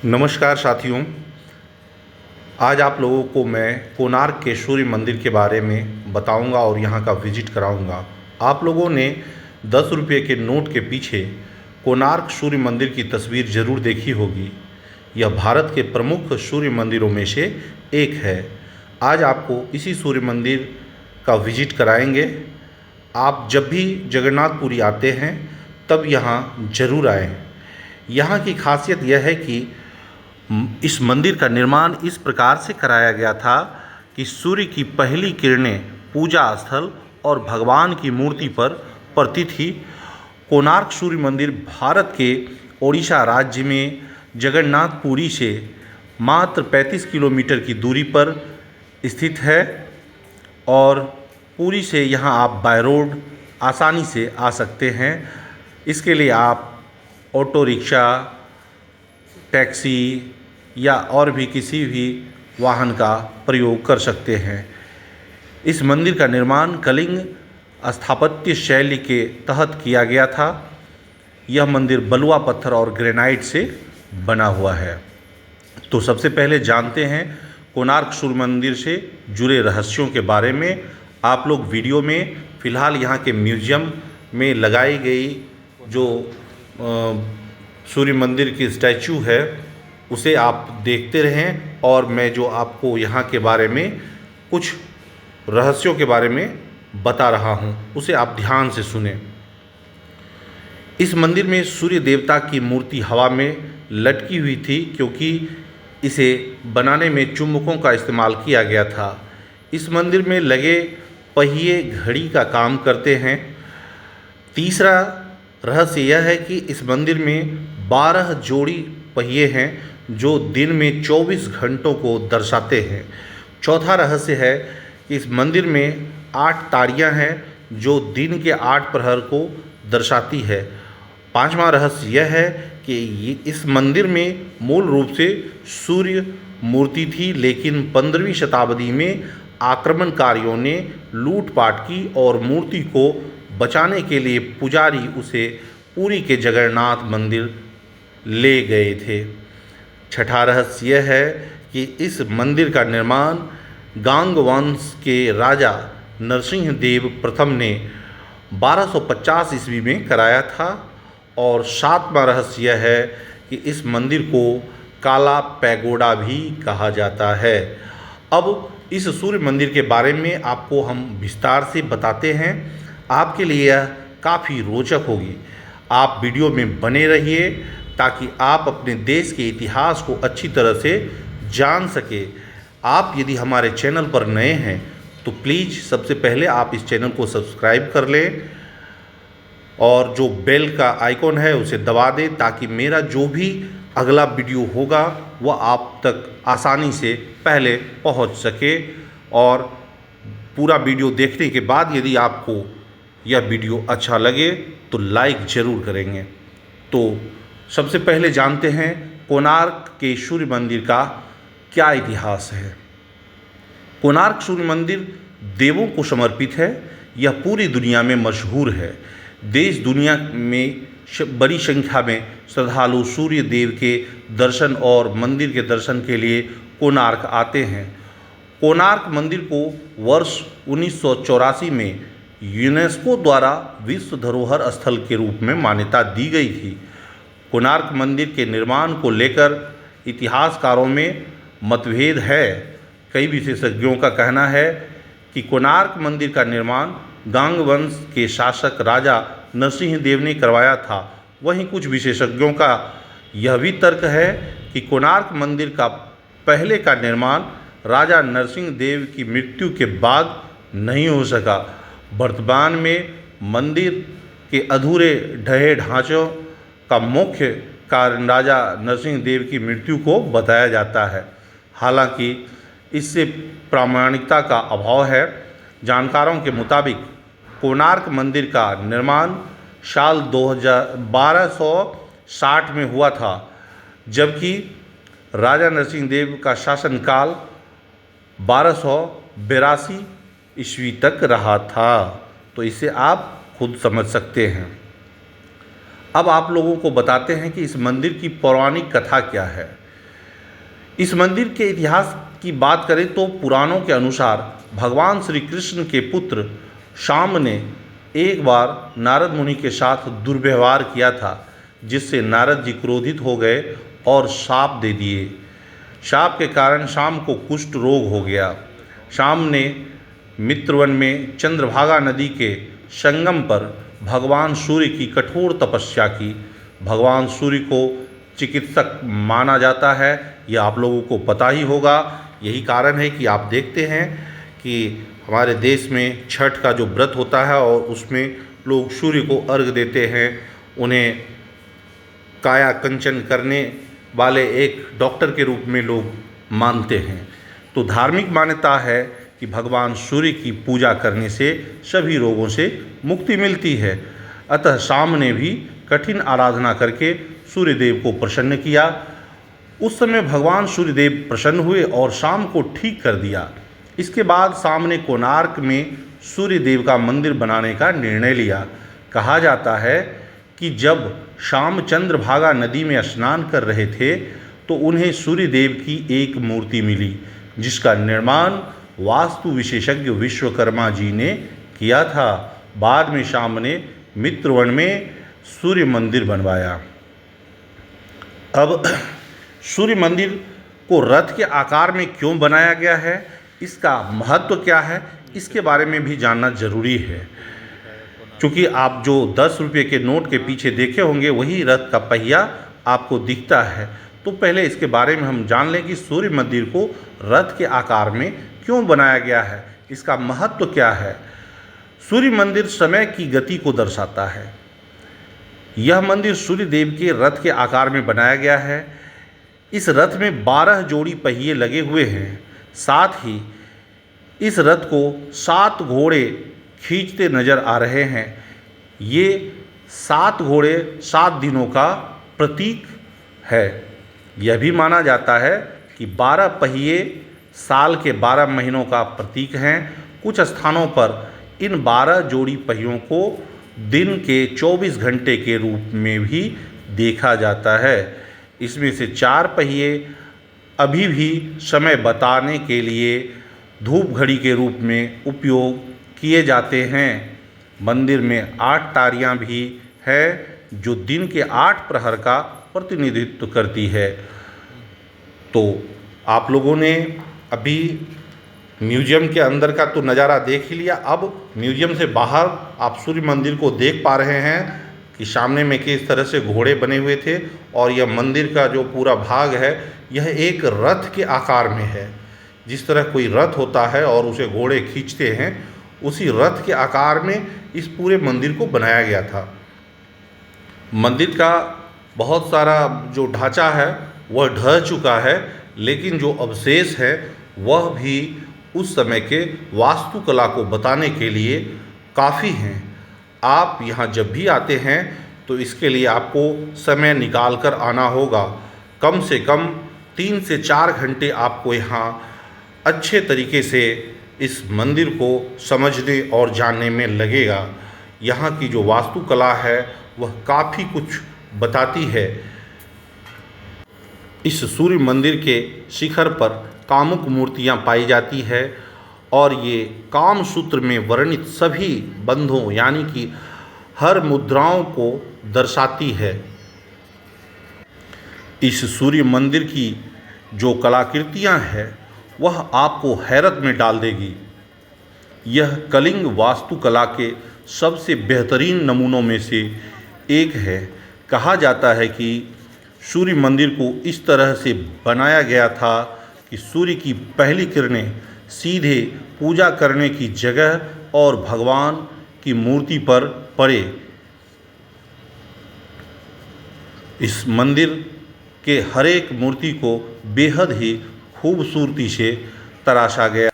नमस्कार साथियों। आज आप लोगों को मैं कोणार्क के सूर्य मंदिर के बारे में बताऊंगा और यहाँ का विजिट कराऊंगा। आप लोगों ने 10 रुपये के नोट के पीछे कोणार्क सूर्य मंदिर की तस्वीर ज़रूर देखी होगी। यह भारत के प्रमुख सूर्य मंदिरों में से एक है। आज आपको इसी सूर्य मंदिर का विजिट कराएंगे। आप जब भी जगन्नाथपुरी आते हैं तब यहाँ ज़रूर आएँ। यहाँ की खासियत यह है कि इस मंदिर का निर्माण इस प्रकार से कराया गया था कि सूर्य की पहली किरणें पूजा स्थल और भगवान की मूर्ति पर पड़ती थी। कोणार्क सूर्य मंदिर भारत के ओडिशा राज्य में जगन्नाथपुरी से मात्र 35 किलोमीटर की दूरी पर स्थित है और पुरी से यहाँ आप बाय रोड आसानी से आ सकते हैं। इसके लिए आप ऑटो रिक्शा, टैक्सी या और भी किसी भी वाहन का प्रयोग कर सकते हैं। इस मंदिर का निर्माण कलिंग स्थापत्य शैली के तहत किया गया था। यह मंदिर बलुआ पत्थर और ग्रेनाइट से बना हुआ है। तो सबसे पहले जानते हैं कोणार्क सूर्य मंदिर से जुड़े रहस्यों के बारे में। आप लोग वीडियो में फ़िलहाल यहाँ के म्यूज़ियम में लगाई गई जो सूर्य मंदिर की स्टैचू है उसे आप देखते रहें और मैं जो आपको यहाँ के बारे में कुछ रहस्यों के बारे में बता रहा हूँ उसे आप ध्यान से सुनें। इस मंदिर में सूर्य देवता की मूर्ति हवा में लटकी हुई थी क्योंकि इसे बनाने में चुम्बकों का इस्तेमाल किया गया था। इस मंदिर में लगे पहिए घड़ी का काम करते हैं। तीसरा रहस्य यह है कि इस मंदिर में 12 जोड़ी पहिए हैं जो दिन में 24 घंटों को दर्शाते हैं। चौथा रहस्य है कि इस मंदिर में 8 तारियां हैं जो दिन के 8 प्रहर को दर्शाती है। पांचवा रहस्य यह है कि इस मंदिर में मूल रूप से सूर्य मूर्ति थी, लेकिन 15वीं शताब्दी में आक्रमणकारियों ने लूटपाट की और मूर्ति को बचाने के लिए पुजारी उसे पुरी के जगन्नाथ मंदिर ले गए थे। छठा रहस्य यह है कि इस मंदिर का निर्माण गांग वंश के राजा नरसिंह देव प्रथम ने 1250 ईस्वी में कराया था। और सातवां रहस्य यह है कि इस मंदिर को काला पैगोडा भी कहा जाता है। अब इस सूर्य मंदिर के बारे में आपको हम विस्तार से बताते हैं। आपके लिए यह काफ़ी रोचक होगी। आप वीडियो में बने रहिए ताकि आप अपने देश के इतिहास को अच्छी तरह से जान सके। आप यदि हमारे चैनल पर नए हैं तो प्लीज़ सबसे पहले आप इस चैनल को सब्सक्राइब कर लें और जो बेल का आइकॉन है उसे दबा दें ताकि मेरा जो भी अगला वीडियो होगा वह आप तक आसानी से पहले पहुंच सके। और पूरा वीडियो देखने के बाद यदि आपको यह वीडियो अच्छा लगे तो लाइक ज़रूर करेंगे। तो सबसे पहले जानते हैं कोणार्क के सूर्य मंदिर का क्या इतिहास है। कोणार्क सूर्य मंदिर देवों को समर्पित है। यह पूरी दुनिया में मशहूर है। देश दुनिया में बड़ी संख्या में श्रद्धालु सूर्य देव के दर्शन और मंदिर के दर्शन के लिए कोणार्क आते हैं। कोणार्क मंदिर को वर्ष 1984 में यूनेस्को द्वारा विश्व धरोहर स्थल के रूप में मान्यता दी गई थी। कोणार्क मंदिर के निर्माण को लेकर इतिहासकारों में मतभेद है। कई विशेषज्ञों का कहना है कि कोणार्क मंदिर का निर्माण गांग वंश के शासक राजा नरसिंह देव ने करवाया था। वहीं कुछ विशेषज्ञों का यह भी तर्क है कि कोणार्क मंदिर का पहले का निर्माण राजा नरसिंह देव की मृत्यु के बाद नहीं हो सका। वर्तमान में मंदिर के अधूरे ढहे ढांचों का मुख्य कारण राजा नरसिंह देव की मृत्यु को बताया जाता है। हालांकि इससे प्रामाणिकता का अभाव है। जानकारों के मुताबिक कोणार्क मंदिर का निर्माण साल 1260 में हुआ था, जबकि राजा नरसिंह देव का शासनकाल 1282 ईस्वी तक रहा था। तो इसे आप खुद समझ सकते हैं। अब आप लोगों को बताते हैं कि इस मंदिर की पौराणिक कथा क्या है। इस मंदिर के इतिहास की बात करें तो पुराणों के अनुसार भगवान श्री कृष्ण के पुत्र शाम ने एक बार नारद मुनि के साथ दुर्व्यवहार किया था, जिससे नारद जी क्रोधित हो गए और शाप दे दिए। शाप के कारण शाम को कुष्ठ रोग हो गया। शाम ने मित्रवन में चंद्रभागा नदी के संगम पर भगवान सूर्य की कठोर तपस्या की। भगवान सूर्य को चिकित्सक माना जाता है, यह आप लोगों को पता ही होगा। यही कारण है कि आप देखते हैं कि हमारे देश में छठ का जो व्रत होता है और उसमें लोग सूर्य को अर्घ देते हैं। उन्हें काया कंचन करने वाले एक डॉक्टर के रूप में लोग मानते हैं। तो धार्मिक मान्यता है कि भगवान सूर्य की पूजा करने से सभी रोगों से मुक्ति मिलती है। अतः शाम ने भी कठिन आराधना करके सूर्यदेव को प्रसन्न किया। उस समय भगवान सूर्यदेव प्रसन्न हुए और शाम को ठीक कर दिया। इसके बाद शाम ने कोणार्क में सूर्यदेव का मंदिर बनाने का निर्णय लिया। कहा जाता है कि जब शाम चंद्रभागा नदी में स्नान कर रहे थे तो उन्हें सूर्यदेव की एक मूर्ति मिली, जिसका निर्माण वास्तु विशेषज्ञ विश्वकर्मा जी ने किया था। बाद में शाम ने मित्रवन में सूर्य मंदिर बनवाया। अब सूर्य मंदिर को रथ के आकार में क्यों बनाया गया है, इसका महत्व क्या है, इसके बारे में भी जानना जरूरी है। क्योंकि आप जो 10 रुपये के नोट के पीछे देखे होंगे वही रथ का पहिया आपको दिखता है। तो पहले इसके बारे में हम जान लें कि सूर्य मंदिर को रथ के आकार में क्यों बनाया गया है, इसका महत्व क्या है। सूर्य मंदिर समय की गति को दर्शाता है। यह मंदिर सूर्य देव के रथ के आकार में बनाया गया है। इस रथ में 12 जोड़ी पहिए लगे हुए हैं। साथ ही इस रथ को 7 घोड़े खींचते नजर आ रहे हैं। ये 7 घोड़े 7 दिनों का प्रतीक है। यह भी माना जाता है कि 12 पहिए साल के 12 महीनों का प्रतीक हैं। कुछ स्थानों पर इन 12 जोड़ी पहियों को दिन के 24 घंटे के रूप में भी देखा जाता है। इसमें से 4 पहिए अभी भी समय बताने के लिए धूप घड़ी के रूप में उपयोग किए जाते हैं। मंदिर में 8 तारियां भी है जो दिन के 8 प्रहर का प्रतिनिधित्व करती है। तो आप लोगों ने अभी म्यूजियम के अंदर का तो नज़ारा देख ही लिया। अब म्यूजियम से बाहर आप सूर्य मंदिर को देख पा रहे हैं कि सामने में किस तरह से घोड़े बने हुए थे और यह मंदिर का जो पूरा भाग है यह एक रथ के आकार में है। जिस तरह कोई रथ होता है और उसे घोड़े खींचते हैं, उसी रथ के आकार में इस पूरे मंदिर को बनाया गया था। मंदिर का बहुत सारा जो ढांचा है वह ढह चुका है, लेकिन जो अवशेष है वह भी उस समय के वास्तुकला को बताने के लिए काफ़ी हैं। आप यहाँ जब भी आते हैं तो इसके लिए आपको समय निकाल कर आना होगा। कम से कम 3 से 4 घंटे आपको यहाँ अच्छे तरीके से इस मंदिर को समझने और जानने में लगेगा। यहाँ की जो वास्तुकला है वह काफ़ी कुछ बताती है। इस सूर्य मंदिर के शिखर पर कामुक मूर्तियाँ पाई जाती है और ये काम सूत्र में वर्णित सभी बंधों यानी कि हर मुद्राओं को दर्शाती है। इस सूर्य मंदिर की जो कलाकृतियाँ हैं वह आपको हैरत में डाल देगी। यह कलिंग वास्तुकला के सबसे बेहतरीन नमूनों में से एक है। कहा जाता है कि सूर्य मंदिर को इस तरह से बनाया गया था कि सूर्य की पहली किरणें सीधे पूजा करने की जगह और भगवान की मूर्ति पर पड़े। इस मंदिर के हर एक मूर्ति को बेहद ही खूबसूरती से तराशा गया।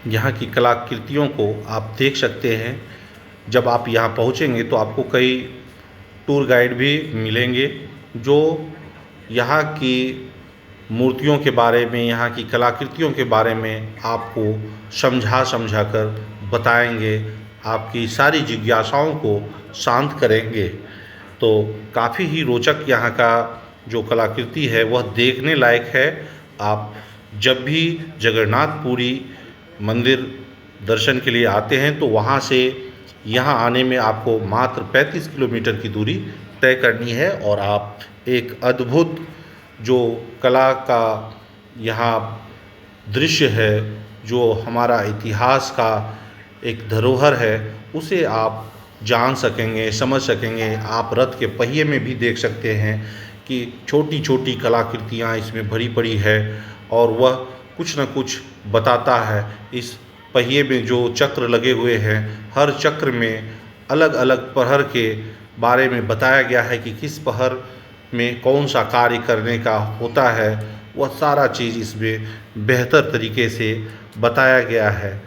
यहाँ की कलाकृतियों को आप देख सकते हैं। जब आप यहाँ पहुँचेंगे तो आपको कई टूर गाइड भी मिलेंगे जो यहाँ की मूर्तियों के बारे में, यहाँ की कलाकृतियों के बारे में आपको समझा कर बताएंगे, आपकी सारी जिज्ञासाओं को शांत करेंगे। तो काफ़ी ही रोचक यहाँ का जो कलाकृति है वह देखने लायक है। आप जब भी जगन्नाथपुरी मंदिर दर्शन के लिए आते हैं तो वहाँ से यहाँ आने में आपको मात्र 35 किलोमीटर की दूरी तय करनी है और आप एक अद्भुत जो कला का यहाँ दृश्य है, जो हमारा इतिहास का एक धरोहर है, उसे आप जान सकेंगे, समझ सकेंगे। आप रथ के पहिए में भी देख सकते हैं कि छोटी छोटी कलाकृतियाँ इसमें भरी पड़ी है और वह कुछ न कुछ बताता है। इस पहिए में जो चक्र लगे हुए हैं, हर चक्र में अलग अलग पहर के बारे में बताया गया है कि किस पहर में कौन सा कार्य करने का होता है। वह सारा चीज़ इसमें बेहतर तरीके से बताया गया है।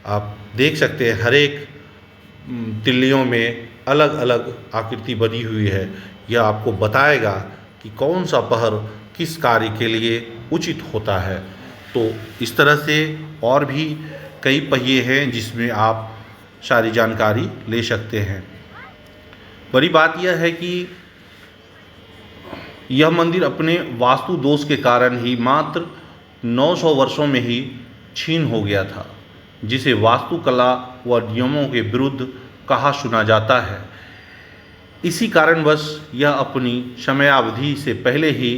आप देख सकते हैं हर एक तिल्लियों में अलग अलग आकृति बनी हुई है। यह आपको बताएगा कि कौन सा पहर किस कार्य के लिए उचित होता है। तो इस तरह से और भी कई पहिए हैं जिसमें आप सारी जानकारी ले सकते हैं। बड़ी बात यह है कि यह मंदिर अपने वास्तु दोष के कारण ही मात्र 900 वर्षों में ही क्षीण हो गया था, जिसे वास्तुकला व नियमों के विरुद्ध कहा सुना जाता है। इसी कारणवश यह अपनी समयावधि से पहले ही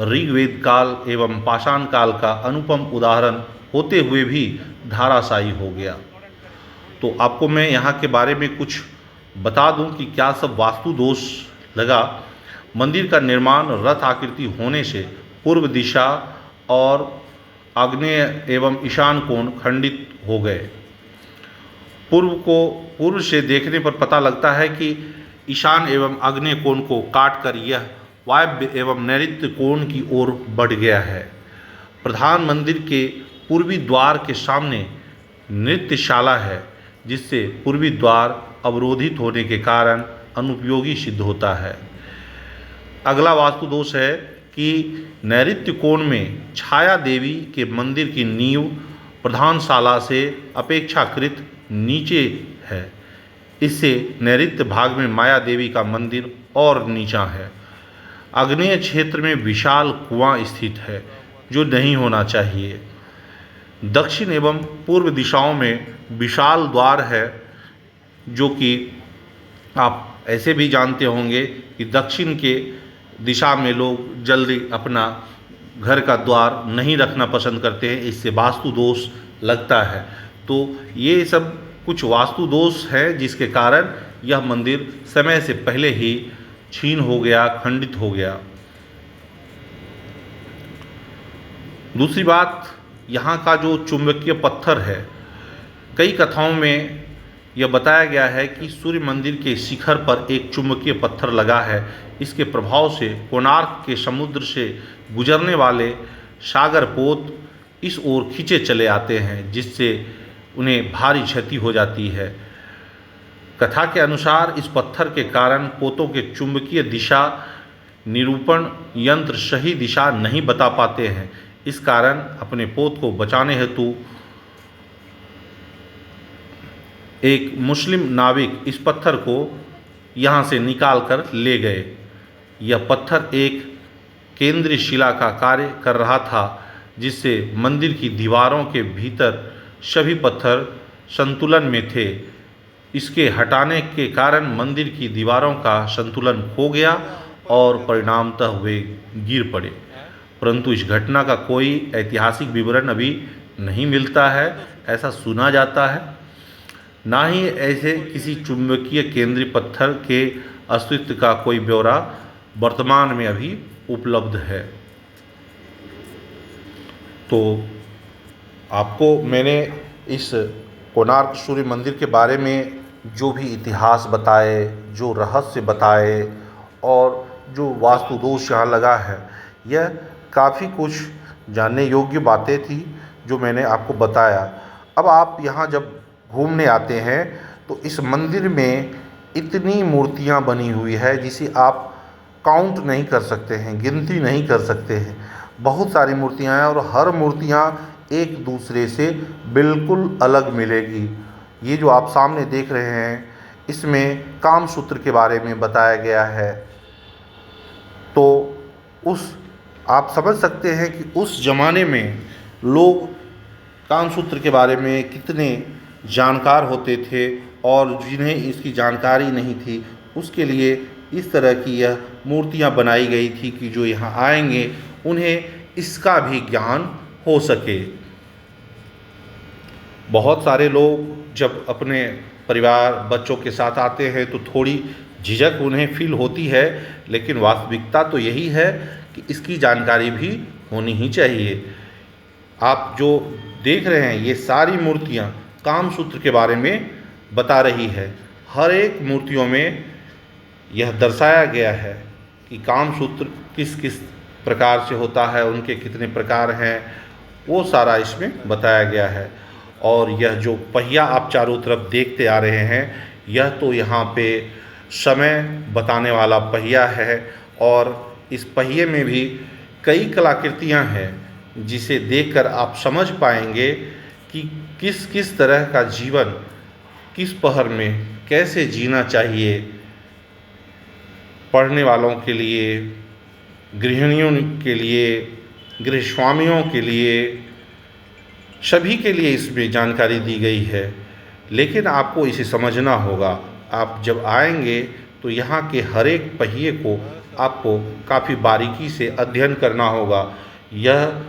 ऋग्वेद काल एवं पाषाण काल का अनुपम उदाहरण होते हुए भी धाराशायी हो गया। तो आपको मैं यहाँ के बारे में कुछ बता दूं कि क्या सब वास्तु दोष लगा। मंदिर का निर्माण रथ आकृति होने से पूर्व दिशा और आग्नेय एवं ईशान कोण खंडित हो गए। पूर्व से देखने पर पता लगता है कि ईशान एवं आग्नेय कोण को काटकर यह वायव्य एवं नैऋत्य कोण की ओर बढ़ गया है। प्रधान मंदिर के पूर्वी द्वार के सामने नृत्यशाला है, जिससे पूर्वी द्वार अवरोधित होने के कारण अनुपयोगी सिद्ध होता है। अगला वास्तु दोष है कि नैऋत्य कोण में छाया देवी के मंदिर की नींव प्रधान शाला से अपेक्षाकृत नीचे है। इससे नैऋत्य भाग में माया देवी का मंदिर और नीचा है। आग्नेय क्षेत्र में विशाल कुआं स्थित है, जो नहीं होना चाहिए। दक्षिण एवं पूर्व दिशाओं में विशाल द्वार है, जो कि आप ऐसे भी जानते होंगे कि दक्षिण के दिशा में लोग जल्दी अपना घर का द्वार नहीं रखना पसंद करते हैं, इससे वास्तु दोष लगता है। तो ये सब कुछ वास्तु दोष है जिसके कारण यह मंदिर समय से पहले ही क्षीण हो गया, खंडित हो गया। दूसरी बात, यहाँ का जो चुंबकीय पत्थर है, कई कथाओं में यह बताया गया है कि सूर्य मंदिर के शिखर पर एक चुंबकीय पत्थर लगा है। इसके प्रभाव से कोणार्क के समुद्र से गुजरने वाले सागर पोत इस ओर खींचे चले आते हैं, जिससे उन्हें भारी क्षति हो जाती है। कथा के अनुसार इस पत्थर के कारण पोतों के चुंबकीय दिशा निरूपण यंत्र सही दिशा नहीं बता पाते हैं। इस कारण अपने पोत को बचाने हेतु एक मुस्लिम नाविक इस पत्थर को यहाँ से निकाल कर ले गए। यह पत्थर एक केंद्रीय शिला का कार्य कर रहा था, जिससे मंदिर की दीवारों के भीतर सभी पत्थर संतुलन में थे। इसके हटाने के कारण मंदिर की दीवारों का संतुलन खो गया और परिणामतः वे गिर पड़े। परंतु इस घटना का कोई ऐतिहासिक विवरण अभी नहीं मिलता है, ऐसा सुना जाता है। ना ही ऐसे किसी चुंबकीय केंद्रीय पत्थर के अस्तित्व का कोई ब्यौरा वर्तमान में अभी उपलब्ध है। तो आपको मैंने इस कोणार्क सूर्य मंदिर के बारे में जो भी इतिहास बताए, जो रहस्य बताए और जो वास्तु दोष यहाँ लगा है, यह काफ़ी कुछ जानने योग्य बातें थी जो मैंने आपको बताया। अब आप यहाँ जब घूमने आते हैं तो इस मंदिर में इतनी मूर्तियाँ बनी हुई है जिसे आप काउंट नहीं कर सकते हैं, गिनती नहीं कर सकते हैं। बहुत सारी मूर्तियाँ हैं और हर मूर्तियाँ एक दूसरे से बिल्कुल अलग मिलेगी। ये जो आप सामने देख रहे हैं, इसमें कामसूत्र के बारे में बताया गया है। तो उस आप समझ सकते हैं कि उस ज़माने में लोग कामसूत्र के बारे में कितने जानकार होते थे और जिन्हें इसकी जानकारी नहीं थी उसके लिए इस तरह की यह मूर्तियाँ बनाई गई थी कि जो यहाँ आएंगे उन्हें इसका भी ज्ञान हो सके। बहुत सारे लोग जब अपने परिवार बच्चों के साथ आते हैं तो थोड़ी झिझक उन्हें फील होती है, लेकिन वास्तविकता तो यही है कि इसकी जानकारी भी होनी ही चाहिए। आप जो देख रहे हैं ये सारी मूर्तियाँ कामसूत्र के बारे में बता रही है। हर एक मूर्तियों में यह दर्शाया गया है कि कामसूत्र किस किस प्रकार से होता है, उनके कितने प्रकार हैं, वो सारा इसमें बताया गया है। और यह जो पहिया आप चारों तरफ देखते आ रहे हैं, यह तो यहाँ पे समय बताने वाला पहिया है और इस पहिए में भी कई कलाकृतियाँ हैं जिसे देखकर आप समझ पाएंगे कि किस किस तरह का जीवन किस पहर में कैसे जीना चाहिए। पढ़ने वालों के लिए, गृहिणियों के लिए, गृहस्वामियों के लिए, सभी के लिए इसमें जानकारी दी गई है। लेकिन आपको इसे समझना होगा। आप जब आएंगे तो यहाँ के हर एक पहिए को आपको काफ़ी बारीकी से अध्ययन करना होगा। यह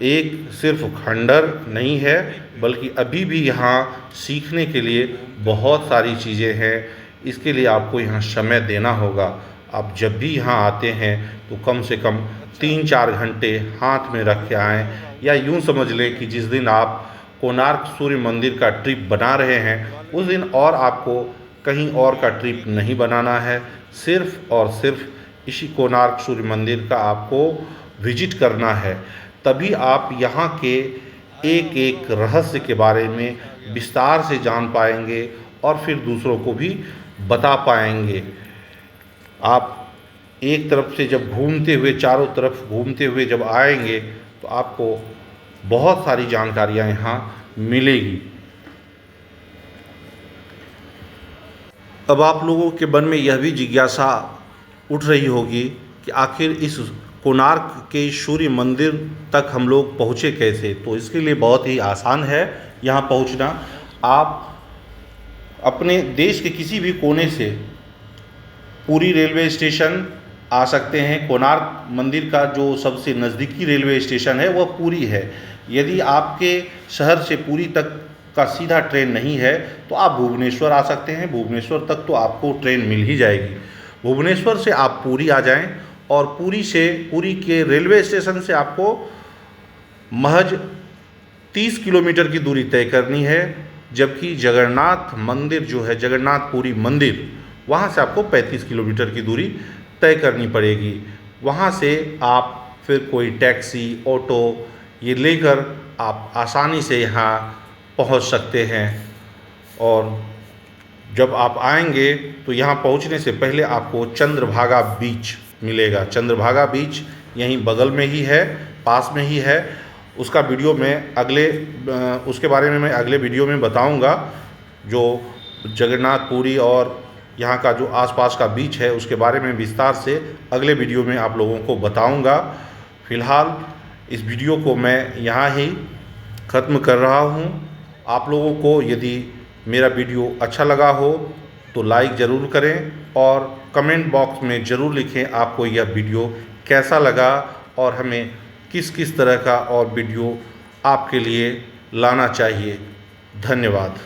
एक सिर्फ खंडहर नहीं है, बल्कि अभी भी यहाँ सीखने के लिए बहुत सारी चीज़ें हैं। इसके लिए आपको यहाँ समय देना होगा। आप जब भी यहाँ आते हैं तो कम से कम 3-4 घंटे हाथ में रख के आएँ, या यूँ समझ लें कि जिस दिन आप कोणार्क सूर्य मंदिर का ट्रिप बना रहे हैं उस दिन और आपको कहीं और का ट्रिप नहीं बनाना है। सिर्फ़ और सिर्फ इसी कोणार्क सूर्य मंदिर का आपको विजिट करना है। तभी आप यहाँ के एक एक रहस्य के बारे में विस्तार से जान पाएंगे और फिर दूसरों को भी बता पाएंगे। आप एक तरफ से जब घूमते हुए, चारों तरफ घूमते हुए जब आएंगे तो आपको बहुत सारी जानकारियाँ यहाँ मिलेगी। अब आप लोगों के मन में यह भी जिज्ञासा उठ रही होगी कि आखिर इस कोणार्क के सूर्य मंदिर तक हम लोग पहुँचे कैसे। तो इसके लिए बहुत ही आसान है यहाँ पहुँचना। आप अपने देश के किसी भी कोने से पुरी रेलवे स्टेशन आ सकते हैं। कोणार्क मंदिर का जो सबसे नज़दीकी रेलवे स्टेशन है वह पुरी है। यदि आपके शहर से पुरी तक का सीधा ट्रेन नहीं है तो आप भुवनेश्वर आ सकते हैं। भुवनेश्वर तक तो आपको ट्रेन मिल ही जाएगी। भुवनेश्वर से आप पुरी आ जाएं और पुरी के रेलवे स्टेशन से आपको महज 30 किलोमीटर की दूरी तय करनी है, जबकि जगन्नाथ मंदिर जो है, जगन्नाथपुरी मंदिर, वहाँ से आपको 35 किलोमीटर की दूरी तय करनी पड़ेगी। वहाँ से आप फिर कोई टैक्सी, ऑटो ये लेकर आप आसानी से यहाँ पहुँच सकते हैं। और जब आप आएंगे तो यहाँ पहुँचने से पहले आपको चंद्रभागा बीच मिलेगा। चंद्रभागा बीच यहीं बगल में ही है, पास में ही है। उसका वीडियो मैं उसके बारे में मैं अगले वीडियो में बताऊंगा। जो जगन्नाथपुरी और यहाँ का जो आसपास का बीच है उसके बारे में विस्तार से अगले वीडियो में आप लोगों को बताऊंगा। फ़िलहाल इस वीडियो को मैं यहाँ ही ख़त्म कर रहा हूँ। आप लोगों को यदि मेरा वीडियो अच्छा लगा हो तो लाइक ज़रूर करें और कमेंट बॉक्स में ज़रूर लिखें आपको यह वीडियो कैसा लगा और हमें किस किस तरह का और वीडियो आपके लिए लाना चाहिए। धन्यवाद।